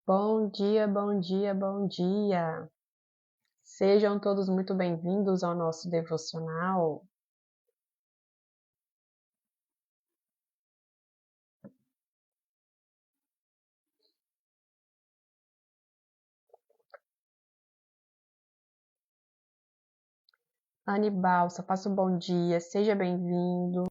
Bom dia, bom dia, bom dia! Sejam todos muito bem-vindos ao nosso devocional. Anibal, só faça um bom dia, seja bem-vindo.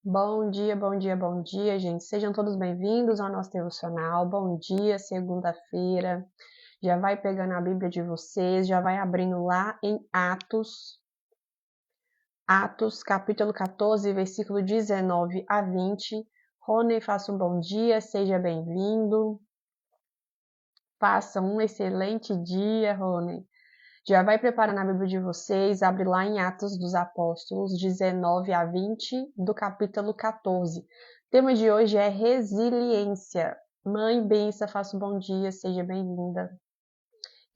Bom dia, bom dia, bom dia, gente. Sejam todos bem-vindos ao nosso devocional. Bom dia, segunda-feira. Já vai pegando a Bíblia de vocês, já vai abrindo lá em Atos. Atos, capítulo 14, versículo 19 a 20. Rony, faça um bom dia, seja bem-vindo. Faça um excelente dia, Rony. Já vai preparando a Bíblia de vocês, abre lá em Atos dos Apóstolos, 19 a 20, do capítulo 14. O tema de hoje é resiliência. Mãe Bença, faça um bom dia, seja bem-vinda.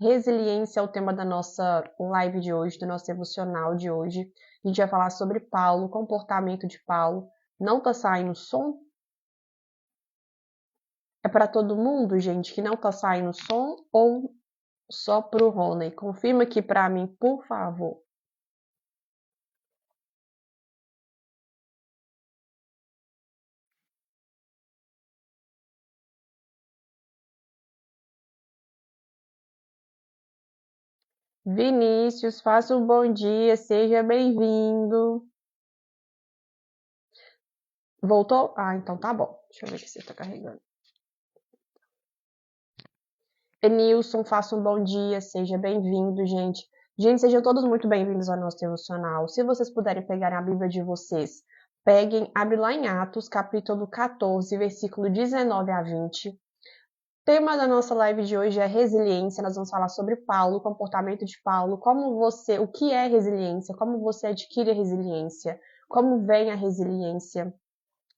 Resiliência é o tema da nossa live de hoje, do nosso devocional de hoje. A gente vai falar sobre Paulo, o comportamento de Paulo. Não tá saindo som? É para todo mundo, gente, que não tá saindo som ou só pro Rony? Confirma aqui para mim, por favor. Vinícius, faça um bom dia, seja bem-vindo. Voltou? Ah, então tá bom. Deixa eu ver se você tá carregando. Enilson, faça um bom dia, seja bem-vindo, gente. Gente, sejam todos muito bem-vindos ao nosso devocional. Se vocês puderem pegar a Bíblia de vocês, peguem, abre lá em Atos, capítulo 14, versículo 19 a 20. O tema da nossa live de hoje é resiliência. Nós vamos falar sobre Paulo, o comportamento de Paulo, o que é resiliência, como você adquire a resiliência, como vem a resiliência.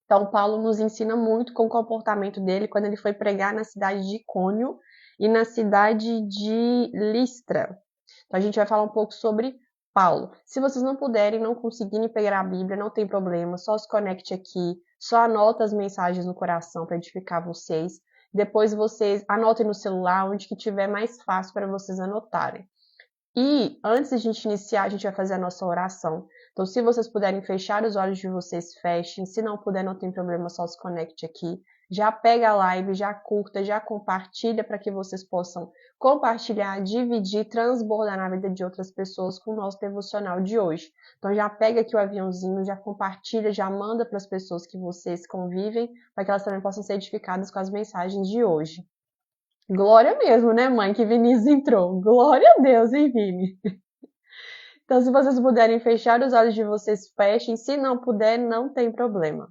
Então, Paulo nos ensina muito com o comportamento dele quando ele foi pregar na cidade de Icônio e na cidade de Listra. Então, a gente vai falar um pouco sobre Paulo. Se vocês não puderem, não conseguirem pegar a Bíblia, não tem problema, só se conecte aqui, só anota as mensagens no coração para edificar vocês. Depois vocês anotem no celular, onde que tiver mais fácil para vocês anotarem. E antes de a gente iniciar, a gente vai fazer a nossa oração. Então, se vocês puderem fechar os olhos de vocês, fechem. Se não puder, não tem problema, só se conecte aqui. Já pega a live, já curta, já compartilha para que vocês possam compartilhar, dividir, transbordar na vida de outras pessoas com o nosso devocional de hoje. Então, já pega aqui o aviãozinho, já compartilha, já manda para as pessoas que vocês convivem, para que elas também possam ser edificadas com as mensagens de hoje. Glória mesmo, né, mãe, que Vinícius entrou. Glória a Deus, hein, Vini? Então, se vocês puderem fechar os olhos de vocês, fechem. Se não puder, não tem problema.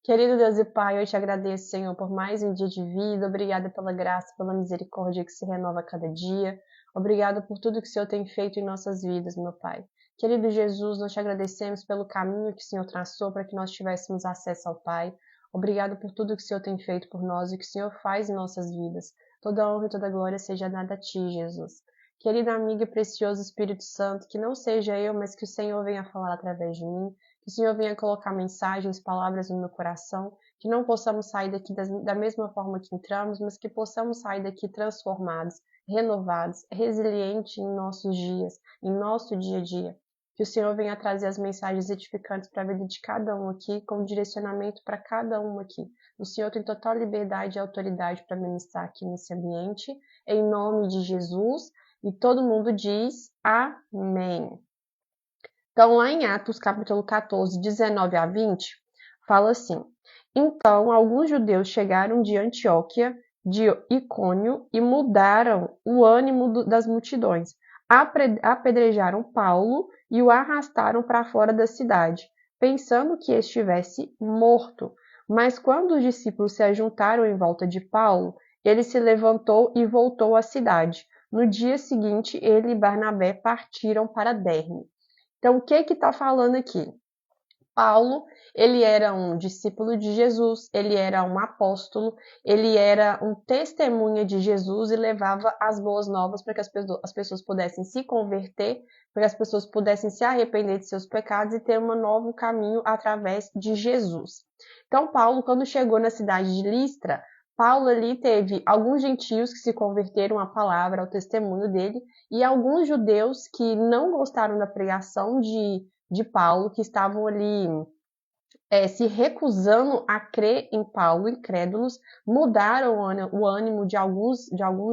Querido Deus e Pai, eu te agradeço, Senhor, por mais um dia de vida. Obrigada pela graça, pela misericórdia que se renova a cada dia. Obrigada por tudo que o Senhor tem feito em nossas vidas, meu Pai. Querido Jesus, nós te agradecemos pelo caminho que o Senhor traçou para que nós tivéssemos acesso ao Pai. Obrigado por tudo que o Senhor tem feito por nós e que o Senhor faz em nossas vidas. Toda honra e toda glória seja dada a Ti, Jesus. Querido amigo e precioso Espírito Santo, que não seja eu, mas que o Senhor venha falar através de mim, que o Senhor venha colocar mensagens, palavras no meu coração, que não possamos sair daqui da mesma forma que entramos, mas que possamos sair daqui transformados, renovados, resilientes em nossos dias, em nosso dia a dia. Que o Senhor venha trazer as mensagens edificantes para a vida de cada um aqui, com direcionamento para cada um aqui. O Senhor tem total liberdade e autoridade para ministrar aqui nesse ambiente, em nome de Jesus. E todo mundo diz amém. Então, lá em Atos, capítulo 14, 19 a 20, fala assim: Então, alguns judeus chegaram de Antioquia, de Icônio, e mudaram o ânimo das multidões. Apedrejaram Paulo e o arrastaram para fora da cidade, pensando que estivesse morto. Mas quando os discípulos se ajuntaram em volta de Paulo, ele se levantou e voltou à cidade. No dia seguinte, ele e Barnabé partiram para Derbe. Então, o que está falando aqui? Paulo, ele era um discípulo de Jesus, ele era um apóstolo, ele era um testemunha de Jesus e levava as boas novas para que as pessoas pudessem se converter, para que as pessoas pudessem se arrepender de seus pecados e ter um novo caminho através de Jesus. Então, Paulo, quando chegou na cidade de Listra, Paulo ali teve alguns gentios que se converteram à palavra, ao testemunho dele, e alguns judeus que não gostaram da pregação de Paulo, que estavam ali se recusando a crer em Paulo, incrédulos, mudaram o ânimo de alguns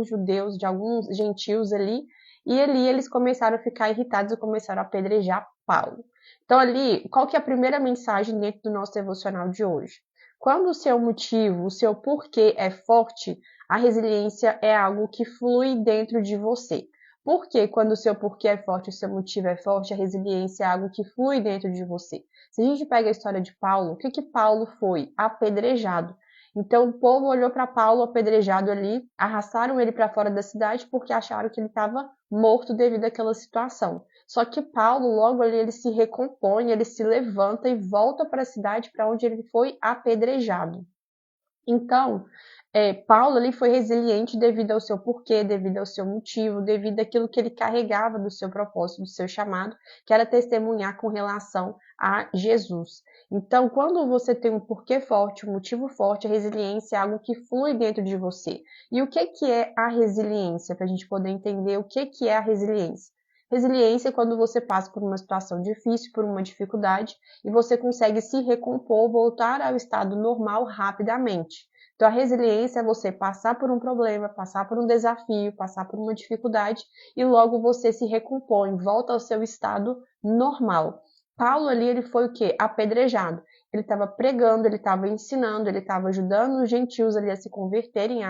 judeus, de alguns gentios ali, e ali eles começaram a ficar irritados e começaram a apedrejar Paulo. Então ali, qual que é a primeira mensagem dentro do nosso devocional de hoje? Quando o seu motivo, o seu porquê é forte, a resiliência é algo que flui dentro de você. Porque quando o seu porquê é forte, o seu motivo é forte, a resiliência é algo que flui dentro de você. Se a gente pega a história de Paulo, o que Paulo foi? Apedrejado. Então o povo olhou para Paulo apedrejado ali, arrastaram ele para fora da cidade porque acharam que ele estava morto devido àquela situação. Só que Paulo, logo ali, ele se recompõe, ele se levanta e volta para a cidade para onde ele foi apedrejado. Então, Paulo ali foi resiliente devido ao seu porquê, devido ao seu motivo, devido àquilo que ele carregava do seu propósito, do seu chamado, que era testemunhar com relação a Jesus. Então, quando você tem um porquê forte, um motivo forte, a resiliência é algo que flui dentro de você. E o que é a resiliência? Para a gente poder entender o que é a resiliência. Resiliência é quando você passa por uma situação difícil, por uma dificuldade, e você consegue se recompor, voltar ao estado normal rapidamente. Então, a resiliência é você passar por um problema, passar por um desafio, passar por uma dificuldade e logo você se recompõe, volta ao seu estado normal. Paulo ali, ele foi o quê? Apedrejado. Ele estava pregando, ele estava ensinando, ele estava ajudando os gentios ali a se converterem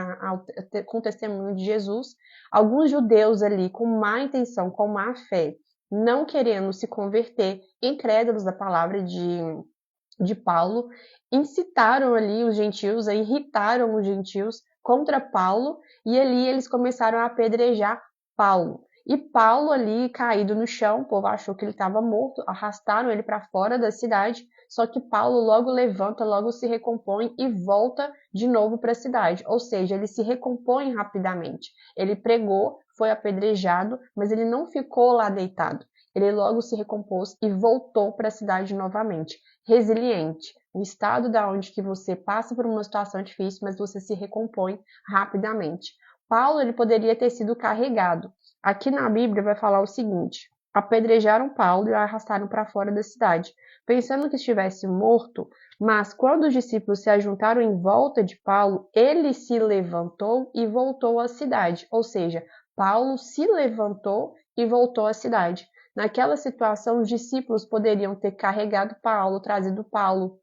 com o testemunho de Jesus. Alguns judeus ali com má intenção, com má fé, não querendo se converter, incrédulos da palavra de Paulo, incitaram ali os gentios, irritaram os gentios contra Paulo, e ali eles começaram a apedrejar Paulo. E Paulo ali caído no chão, o povo achou que ele estava morto, arrastaram ele para fora da cidade, só que Paulo logo levanta, logo se recompõe e volta de novo para a cidade. Ou seja, ele se recompõe rapidamente. Ele pregou, foi apedrejado, mas ele não ficou lá deitado. Ele logo se recompôs e voltou para a cidade novamente. Resiliente, o estado da onde que você passa por uma situação difícil, mas você se recompõe rapidamente. Paulo, ele poderia ter sido carregado. Aqui na Bíblia vai falar o seguinte: apedrejaram Paulo e o arrastaram para fora da cidade, pensando que estivesse morto, mas quando os discípulos se ajuntaram em volta de Paulo, ele se levantou e voltou à cidade. Ou seja, Paulo se levantou e voltou à cidade. Naquela situação, os discípulos poderiam ter carregado Paulo, trazido Paulo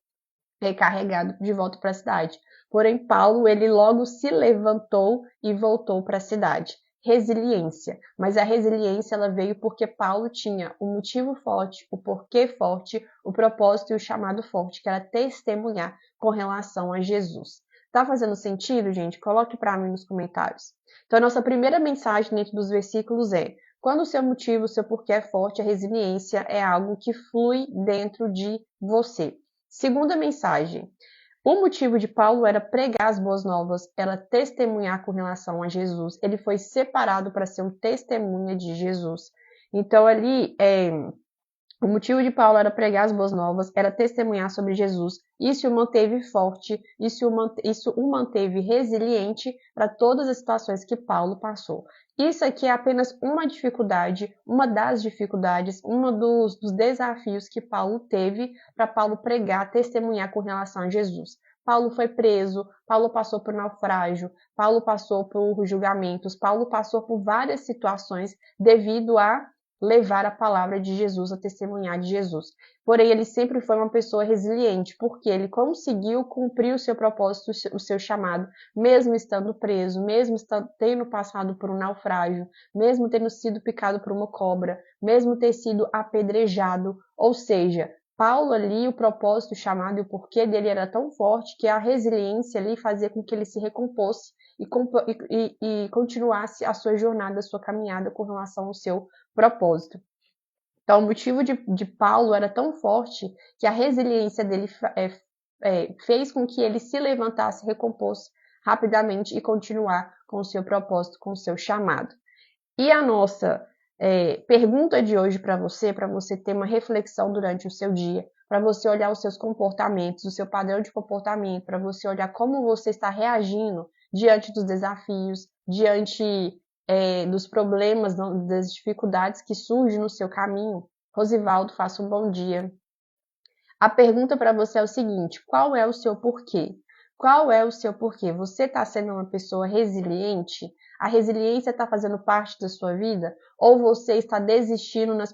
recarregado de volta para a cidade. Porém, Paulo, ele logo se levantou e voltou para a cidade. Resiliência. Mas a resiliência ela veio porque Paulo tinha o motivo forte, o porquê forte, o propósito e o chamado forte, que era testemunhar com relação a Jesus. Tá fazendo sentido, gente? Coloque para mim nos comentários. Então, a nossa primeira mensagem dentro dos versículos é: quando o seu motivo, o seu porquê é forte, a resiliência é algo que flui dentro de você. Segunda mensagem. O motivo de Paulo era pregar as boas novas, era testemunhar com relação a Jesus. Ele foi separado para ser um testemunha de Jesus. Então, ali, o motivo de Paulo era pregar as boas novas, era testemunhar sobre Jesus. Isso o manteve forte, isso o manteve resiliente para todas as situações que Paulo passou. Isso aqui é apenas uma dificuldade, uma das dificuldades, dos desafios que Paulo teve para Paulo pregar, testemunhar com relação a Jesus. Paulo foi preso, Paulo passou por naufrágio, Paulo passou por julgamentos, Paulo passou por várias situações devido a levar a palavra de Jesus, a testemunhar de Jesus. Porém, ele sempre foi uma pessoa resiliente, porque ele conseguiu cumprir o seu propósito, o seu chamado, mesmo estando preso, mesmo tendo passado por um naufrágio, mesmo tendo sido picado por uma cobra, mesmo ter sido apedrejado. Ou seja, Paulo ali, o propósito, o chamado e o porquê dele era tão forte que a resiliência ali fazia com que ele se recomposse e continuasse a sua jornada, a sua caminhada com relação ao seu propósito. Então, o motivo de Paulo era tão forte que a resiliência dele fez com que ele se levantasse, recompôs rapidamente e continuar com o seu propósito, com o seu chamado. E a nossa pergunta de hoje para você ter uma reflexão durante o seu dia, para você olhar os seus comportamentos, o seu padrão de comportamento, para você olhar como você está reagindo diante dos desafios, diante dos problemas, das dificuldades que surgem no seu caminho. Rosivaldo, faça um bom dia. A pergunta para você é o seguinte: qual é o seu porquê? Qual é o seu porquê? Você está sendo uma pessoa resiliente? A resiliência está fazendo parte da sua vida? Ou você está desistindo no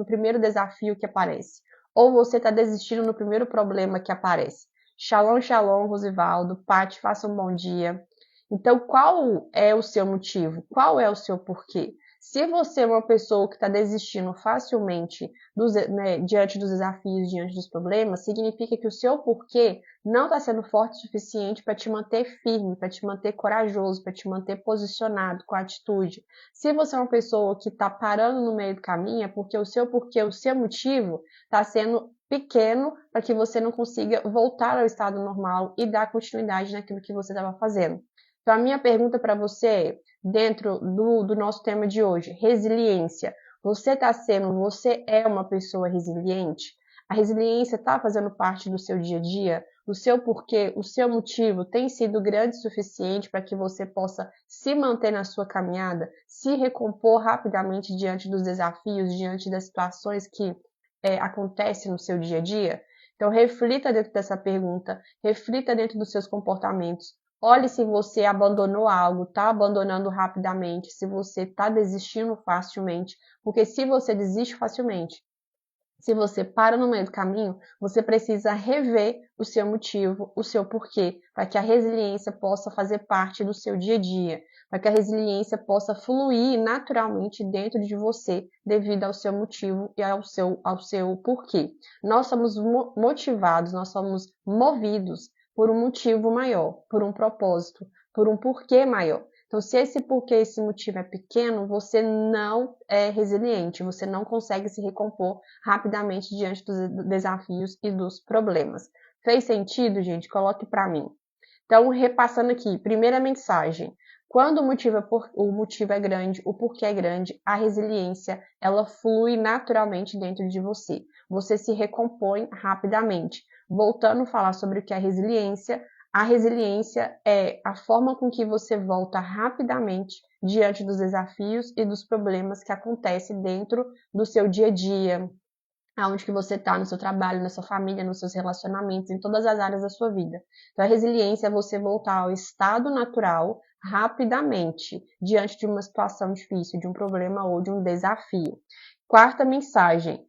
primeiro desafio que aparece? Ou você está desistindo no primeiro problema que aparece? Shalom, shalom, Rosivaldo. Pati, faça um bom dia. Então, qual é o seu motivo? Qual é o seu porquê? Se você é uma pessoa que está desistindo facilmente diante dos desafios, diante dos problemas, significa que o seu porquê não está sendo forte o suficiente para te manter firme, para te manter corajoso, para te manter posicionado com atitude. Se você é uma pessoa que está parando no meio do caminho, é porque o seu porquê, o seu motivo está sendo pequeno para que você não consiga voltar ao estado normal e dar continuidade naquilo que você estava fazendo. Então, a minha pergunta para você é, dentro do nosso tema de hoje, resiliência. Você é uma pessoa resiliente? A resiliência está fazendo parte do seu dia a dia? O seu porquê, o seu motivo tem sido grande o suficiente para que você possa se manter na sua caminhada, se recompor rapidamente diante dos desafios, diante das situações que acontecem no seu dia a dia? Então, reflita dentro dessa pergunta, reflita dentro dos seus comportamentos. Olhe se você abandonou algo, está abandonando rapidamente, se você está desistindo facilmente, porque se você desiste facilmente, se você para no meio do caminho, você precisa rever o seu motivo, o seu porquê, para que a resiliência possa fazer parte do seu dia a dia, para que a resiliência possa fluir naturalmente dentro de você, devido ao seu motivo e ao seu porquê. Nós somos motivados, nós somos movidos por um motivo maior, por um propósito, por um porquê maior. Então, se esse porquê, esse motivo é pequeno, você não é resiliente, você não consegue se recompor rapidamente diante dos desafios e dos problemas. Fez sentido, gente? Coloque para mim. Então, repassando aqui, primeira mensagem. Quando o motivo é grande, o porquê é grande, a resiliência, ela flui naturalmente dentro de você. Você se recompõe rapidamente. Voltando a falar sobre o que é a resiliência é a forma com que você volta rapidamente diante dos desafios e dos problemas que acontecem dentro do seu dia a dia, aonde que você está, no seu trabalho, na sua família, nos seus relacionamentos, em todas as áreas da sua vida. Então, a resiliência é você voltar ao estado natural rapidamente, diante de uma situação difícil, de um problema ou de um desafio. Quarta mensagem,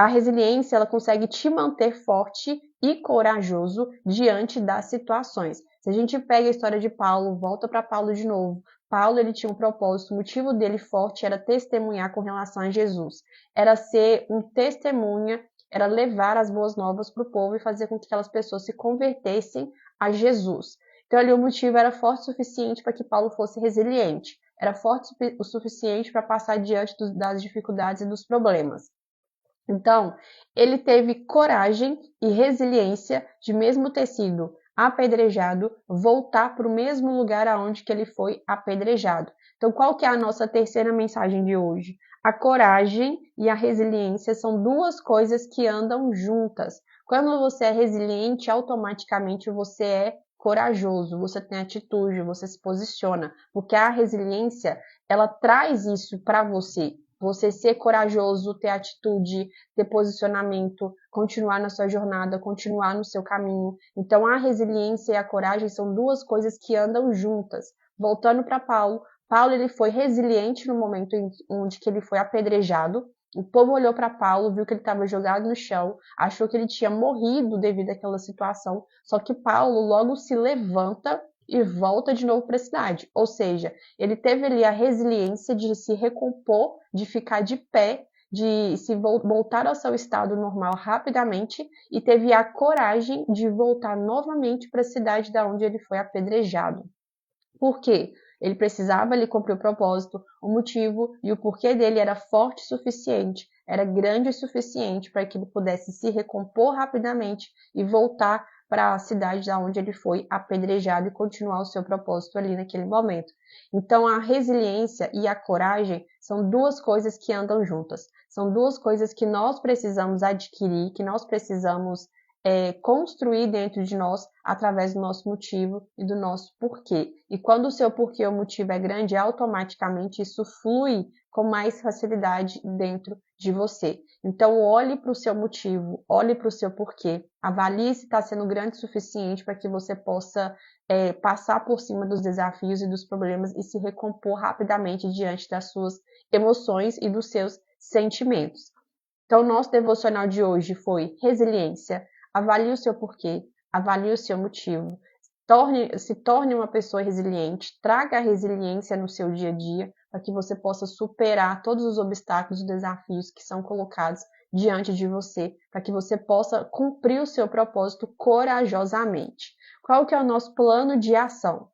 a resiliência ela consegue te manter forte e corajoso diante das situações. Se a gente pega a história de Paulo, volta para Paulo de novo. Paulo ele tinha um propósito, o motivo dele forte era testemunhar com relação a Jesus. Era ser um testemunha, era levar as boas novas para o povo e fazer com que aquelas pessoas se convertessem a Jesus. Então ali o motivo era forte o suficiente para que Paulo fosse resiliente. Era forte o suficiente para passar diante das dificuldades e dos problemas. Então, ele teve coragem e resiliência de, mesmo ter sido apedrejado, voltar para o mesmo lugar aonde que ele foi apedrejado. Então, qual que é a nossa terceira mensagem de hoje? A coragem e a resiliência são duas coisas que andam juntas. Quando você é resiliente, automaticamente você é corajoso, você tem atitude, você se posiciona, porque a resiliência, ela traz isso para você. Você ser corajoso, ter atitude, ter posicionamento, continuar na sua jornada, continuar no seu caminho. Então, a resiliência e a coragem são duas coisas que andam juntas. Voltando para Paulo, Paulo ele foi resiliente no momento onde que ele foi apedrejado. O povo olhou para Paulo, viu que ele estava jogado no chão, achou que ele tinha morrido devido àquela situação. Só que Paulo logo se levanta e volta de novo para a cidade. Ou seja, ele teve ali a resiliência de se recompor, de ficar de pé, de se voltar ao seu estado normal rapidamente e teve a coragem de voltar novamente para a cidade da onde ele foi apedrejado. Por quê? Ele precisava ali cumprir o propósito, o motivo e o porquê dele era forte o suficiente, era grande o suficiente para que ele pudesse se recompor rapidamente e voltar para a cidade da onde ele foi apedrejado e continuar o seu propósito ali naquele momento. Então, a resiliência e a coragem são duas coisas que andam juntas. São duas coisas que nós precisamos adquirir, que nós precisamos construir dentro de nós através do nosso motivo e do nosso porquê. E quando o seu porquê ou motivo é grande, automaticamente isso flui com mais facilidade dentro de você. Então, olhe para o seu motivo, olhe para o seu porquê, avalie se está sendo grande o suficiente para que você possa passar por cima dos desafios e dos problemas e se recompor rapidamente diante das suas emoções e dos seus sentimentos. Então, o nosso devocional de hoje foi resiliência. Avalie o seu porquê, avalie o seu motivo. Se torne uma pessoa resiliente, traga a resiliência no seu dia a dia, para que você possa superar todos os obstáculos e desafios que são colocados diante de você, para que você possa cumprir o seu propósito corajosamente. Qual que é o nosso plano de ação?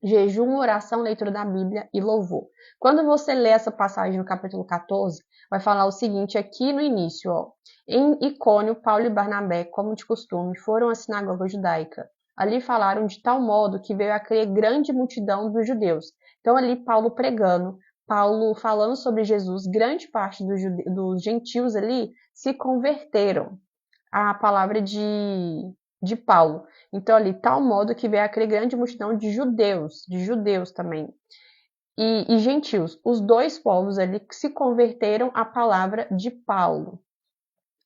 Jejum, oração, leitura da Bíblia e louvor. Quando você lê essa passagem no capítulo 14, vai falar o seguinte aqui no início, ó. Em Icônio, Paulo e Barnabé, como de costume, foram à sinagoga judaica. Ali falaram de tal modo que veio a crer grande multidão dos judeus. Então ali Paulo pregando, Paulo falando sobre Jesus, grande parte dos gentios ali se converteram à palavra de Paulo. Então, ali, tal modo que veio a crer grande multidão de judeus também, e gentios, os dois povos ali que se converteram à palavra de Paulo.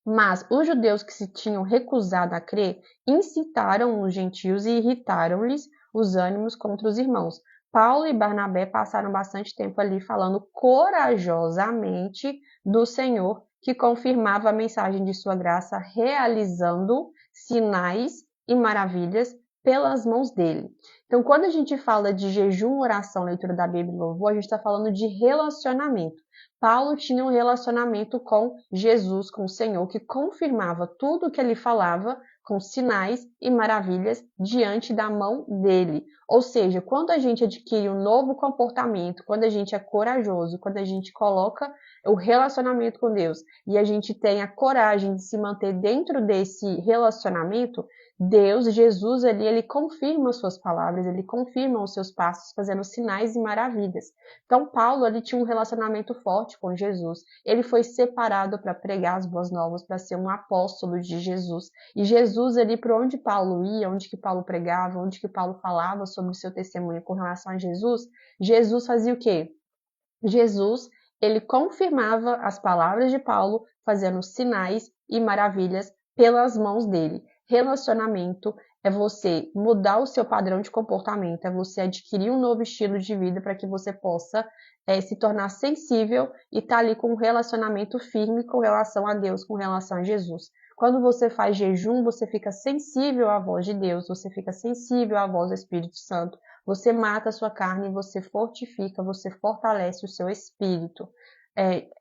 Mas os judeus que se tinham recusado a crer incitaram os gentios e irritaram-lhes os ânimos contra os irmãos. Paulo e Barnabé passaram bastante tempo ali falando corajosamente do Senhor, que confirmava a mensagem de sua graça, realizando sinais e maravilhas pelas mãos dele. Então, quando a gente fala de jejum, oração, leitura da Bíblia e louvor, a gente está falando de relacionamento. Paulo tinha um relacionamento com Jesus, com o Senhor, que confirmava tudo o que ele falava com sinais e maravilhas diante da mão dele. Ou seja, quando a gente adquire um novo comportamento, quando a gente é corajoso, quando a gente coloca o relacionamento com Deus e a gente tem a coragem de se manter dentro desse relacionamento, Deus, Jesus ali, ele confirma suas palavras, ele confirma os seus passos, fazendo sinais e maravilhas. Então, Paulo ali tinha um relacionamento forte com Jesus. Ele foi separado para pregar as boas novas, para ser um apóstolo de Jesus. E Jesus ali, por onde Paulo ia, onde que Paulo pregava, onde que Paulo falava sobre o seu testemunho com relação a Jesus, Jesus fazia o quê? Jesus, ele confirmava as palavras de Paulo, fazendo sinais e maravilhas pelas mãos dele. Relacionamento é você mudar o seu padrão de comportamento, é você adquirir um novo estilo de vida para que você possa se tornar sensível e estar ali com um relacionamento firme com relação a Deus, com relação a Jesus. Quando você faz jejum, você fica sensível à voz de Deus, você fica sensível à voz do Espírito Santo, você mata a sua carne, você fortifica, você fortalece o seu espírito.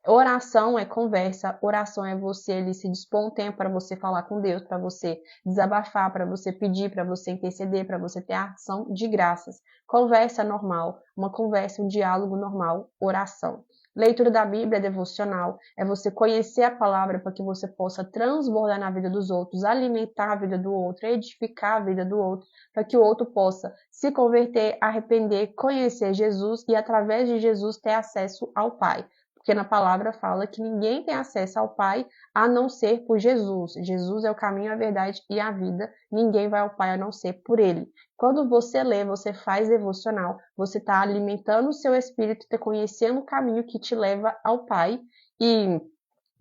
Oração é conversa, oração é você ali se dispor um tempo para você falar com Deus, para você desabafar, para você pedir, para você interceder, para você ter ação de graças. Conversa normal, uma conversa, um diálogo normal, oração. Leitura da Bíblia devocional é você conhecer a palavra para que você possa transbordar na vida dos outros, alimentar a vida do outro, edificar a vida do outro, para que o outro possa se converter, arrepender, conhecer Jesus e através de Jesus ter acesso ao Pai. Porque na palavra fala que ninguém tem acesso ao Pai a não ser por Jesus. Jesus é o caminho, a verdade e a vida. Ninguém vai ao Pai a não ser por Ele. Quando você lê, você faz devocional, você está alimentando o seu espírito, está conhecendo o caminho que te leva ao Pai e,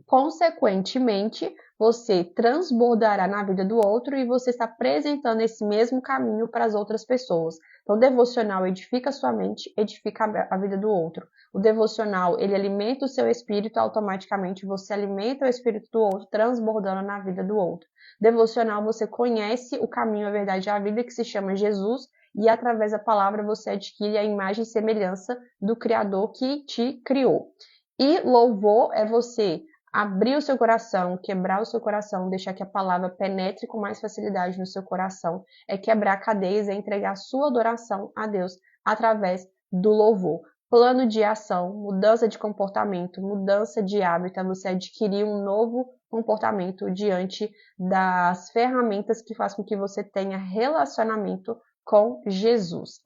consequentemente, você transbordará na vida do outro e você está apresentando esse mesmo caminho para as outras pessoas. Então, o devocional edifica a sua mente, edifica a vida do outro. O devocional, ele alimenta o seu espírito, automaticamente você alimenta o espírito do outro, transbordando na vida do outro. Devocional, você conhece o caminho, a verdade e a vida que se chama Jesus e através da palavra você adquire a imagem e semelhança do Criador que te criou. E louvor é você abrir o seu coração, quebrar o seu coração, deixar que a palavra penetre com mais facilidade no seu coração, é quebrar cadeias, é entregar a sua adoração a Deus através do louvor. Plano de ação, mudança de comportamento, mudança de hábito, é você adquirir um novo comportamento diante das ferramentas que fazem com que você tenha relacionamento com Jesus.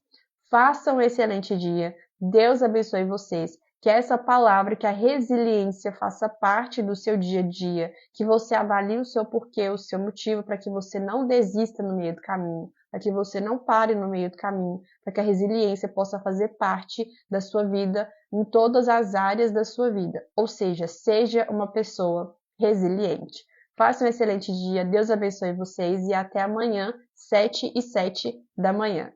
Façam um excelente dia. Deus abençoe vocês. Que essa palavra, que a resiliência faça parte do seu dia a dia, que você avalie o seu porquê, o seu motivo, para que você não desista no meio do caminho, para que você não pare no meio do caminho, para que a resiliência possa fazer parte da sua vida em todas as áreas da sua vida. Ou seja uma pessoa resiliente. Faça um excelente dia, Deus abençoe vocês e até amanhã, 7h07 da manhã.